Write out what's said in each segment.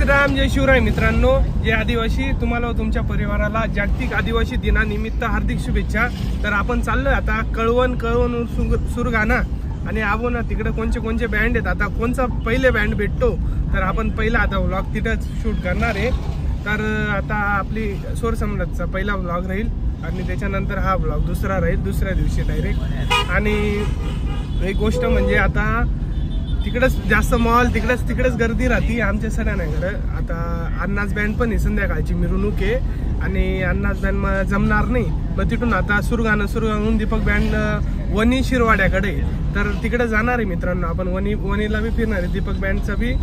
श्रीराम, जय शिवराय मित्रांनो, जय आदिवासी. तुम्हाला तुमच्या परिवाराला जागतिक आदिवासी दिनानिमित्त हार्दिक शुभेच्छा. तर आपण चाललोय आता कळवण सुरगाणा आणि आपण तिकडे कोणचे बँड आहेत, आता कोणचा पहिले बँड भेटतो तर आपण पहिला आता व्लॉग तिथेच शूट करणार आहे. तर आता आपली सोर सम्राटचा पहिला व्लॉग राहील आणि त्याच्यानंतर हा व्लॉग दुसरा राहील दुसऱ्या दिवशी डायरेक्ट. आणि एक गोष्ट म्हणजे आता तिकडेच जास्त मॉल तिकडेच गर्दी राहते आमच्या सगळ्यांकडे. आता अन्नाच बँड पण आहे, संध्याकाळची मिरवणूक आहे आणि अन्नाच बँड जमणार नाही. मग तिथून आता सुरगाणून दीपक बँड वणी शिरवाड्याकडे, तर तिकडे जाणार आहे मित्रांनो आपण. वणीला बी फिरणार आहे. दीपक बँडचा बी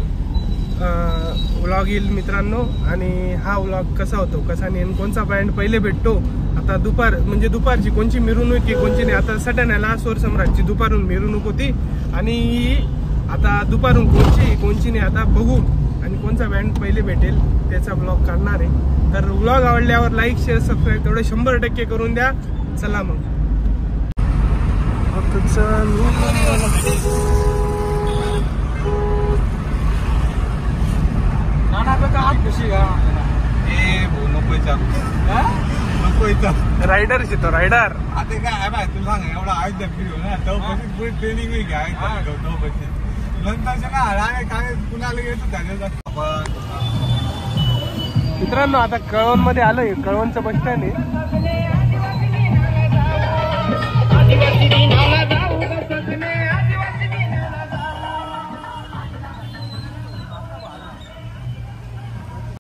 व्लॉग येईल मित्रांनो. आणि हा व्लॉग कसा होतो, कसा नाही, कोणचा बँड पहिले भेटतो, आता दुपारची कोणची मिरवणूक आहे कोणची नाही. आता सटाण्याला सोर सम्राटची दुपारून मिरवणूक होती आणि आता दुपारून कोणची नाही आता बघू. आणि कोणचा बँड पहिले भेटेल त्याचा ब्लॉग करणार आहे. तर व्लॉग आवडल्यावर लाईक शेअर सबस्क्राईब तेवढे 100% करून द्या. चला मग. रायडर येतो रायडर. आता काय आहे तुला सांग, एवढा आयुध्या फिरू ना तो ट्रेनिंग घ्यायचं नंतर काय कुणाला येतो. मित्रांनो आता कळवण मध्ये आलोय. कळवणचं बस स्टँड आहे.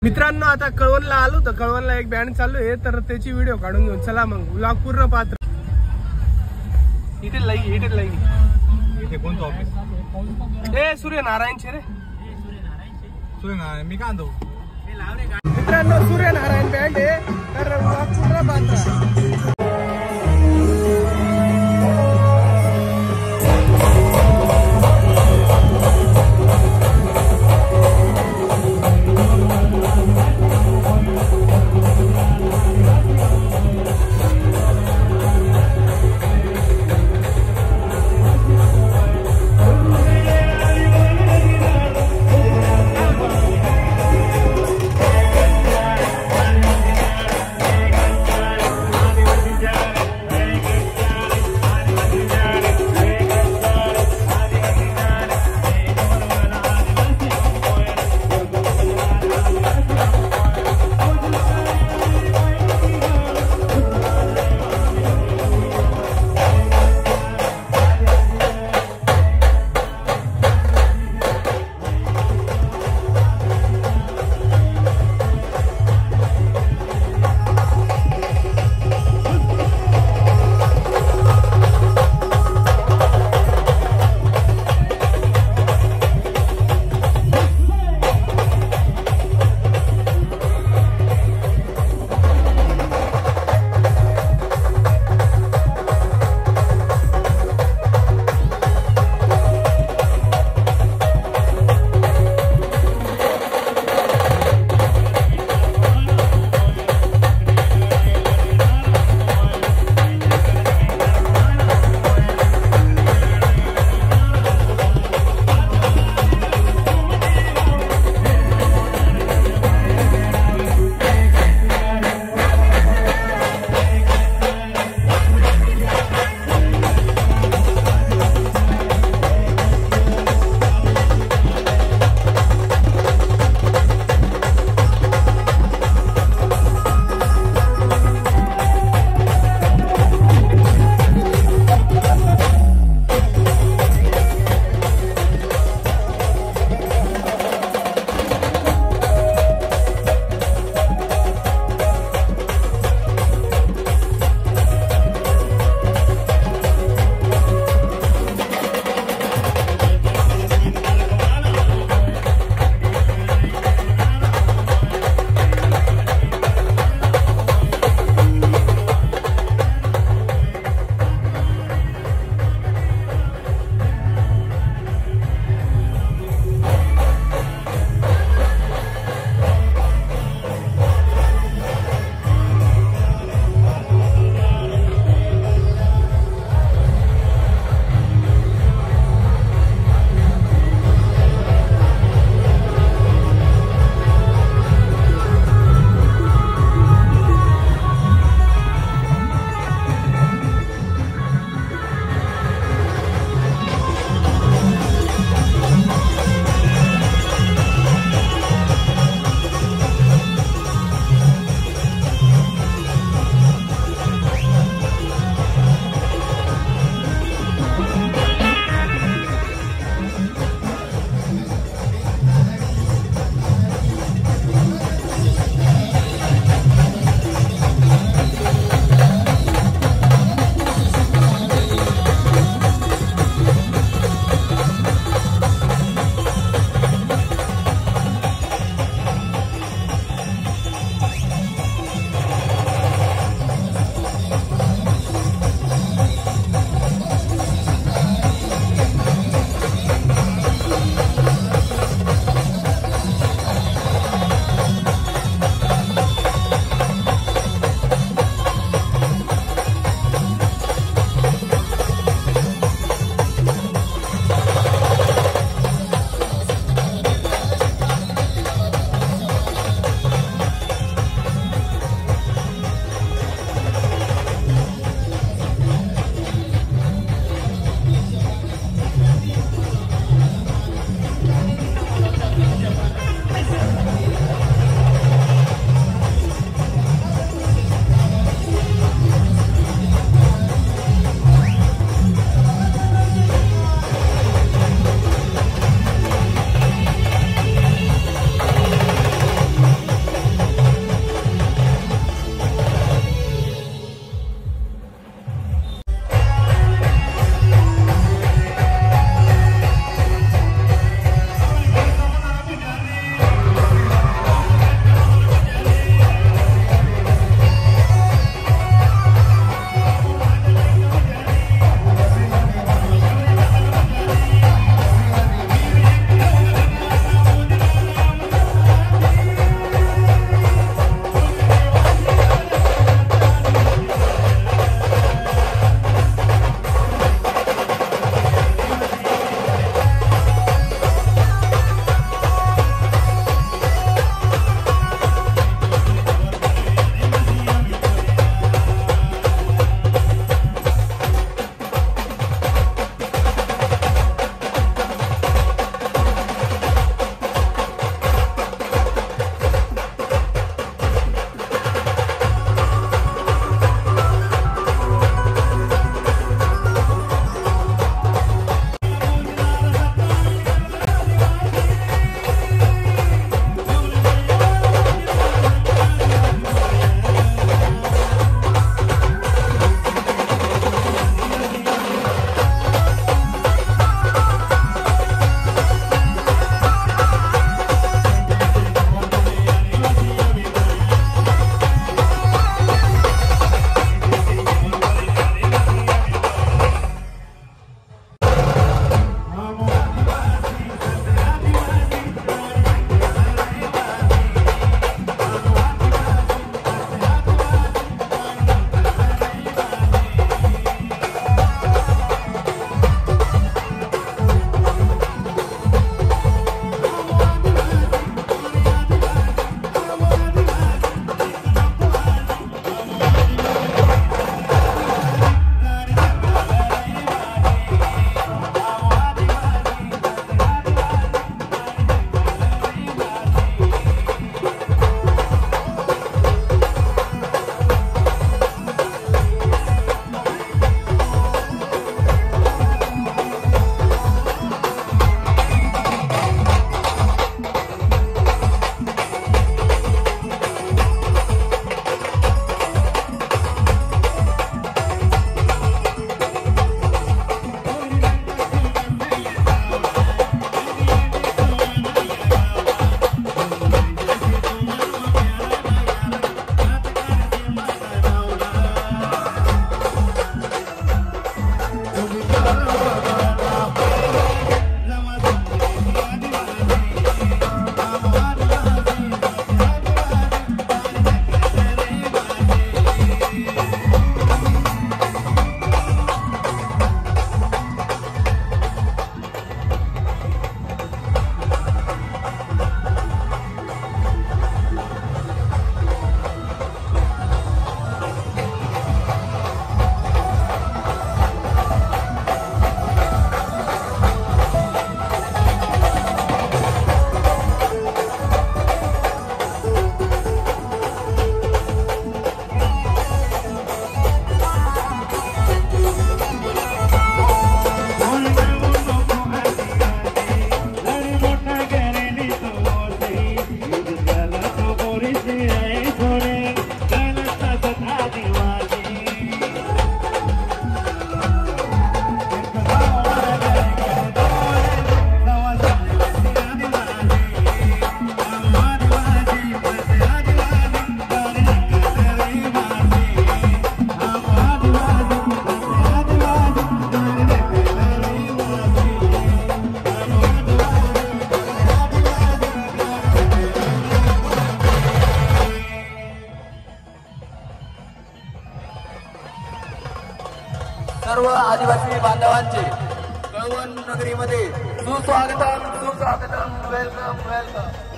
मित्रांनो आता कळवणला आलो तर कळवणला एक बँड चालू आहे, तर त्याची व्हिडिओ काढून घेऊन चला मग. व्लॉग पूर्ण पात्र इथे इथे कोणतं ऑफिस? सूर्यनारायणचे रे. सूर्यनारायण मी का मित्रांनो सूर्यनारायण बँड आहे, तर व्लॉग पूर्ण पात्र. सर्व आदिवासी बांधवांचे कळवण नगरीमध्ये सुस्वागतम सुस्वागतम. Welcome welcome.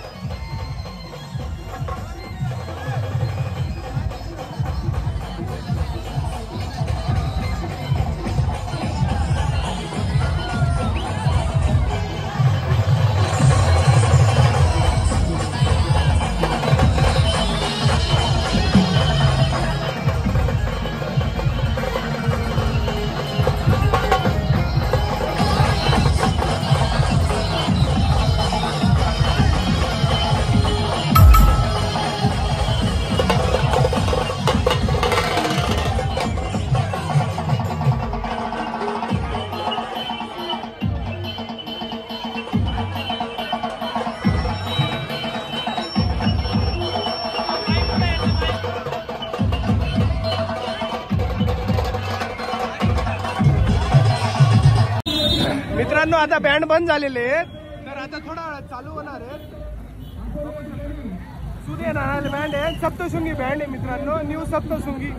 मित्रांनो आता बँड बंद झालेले आहेत, तर आता थोडा वेळ चालू होणार आहे. सूर्यनारायण बँड आहे, सप्तशृंगी बँड आहे मित्रांनो, न्यू सप्तशृंगी.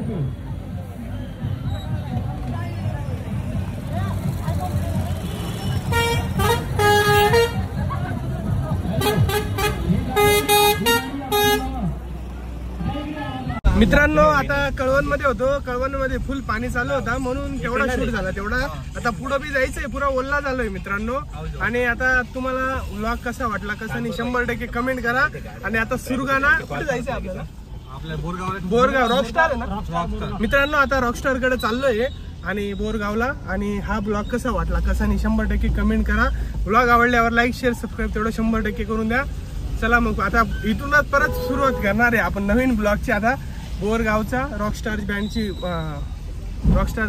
मित्रांनो आता कळवण मध्ये होतो, कळवण मध्ये फुल पाणी चालू होता म्हणून तेवढा शूट झाला तेवढा. आता पुढे बी जायचंय, पुरा ओल्ला झालोय मित्रांनो. आणि आता तुम्हाला व्लॉग कसा वाटला कसा नाही 100% कमेंट करा. आणि आता सुरगाणा कुठे जायचंय आपल्याला? आपल्या बोरगाव रॉकस्टार आहे ना मित्रांनो. आता रॉकस्टार कडे चाललोय आणि बोरगावला. आणि हा ब्लॉग कसा वाटला कसा नाही 100% कमेंट करा. ब्लॉग आवडल्यावर लाईक शेअर सबस्क्राईब तेवढं 100% करून द्या. चला मग आता इथूनच परत सुरुवात करणार आहे आपण नवीन ब्लॉगची. आता बोरगावचा रॉकस्टार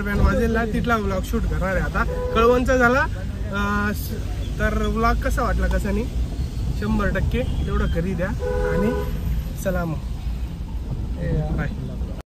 बँड वाजेल तिथला व्लॉग शूट करणार आहे. आता कळवणचा झाला तर व्लॉग कसा वाटला कसा नाही 100% तेवढं करी द्या. आणि चला मग बाय.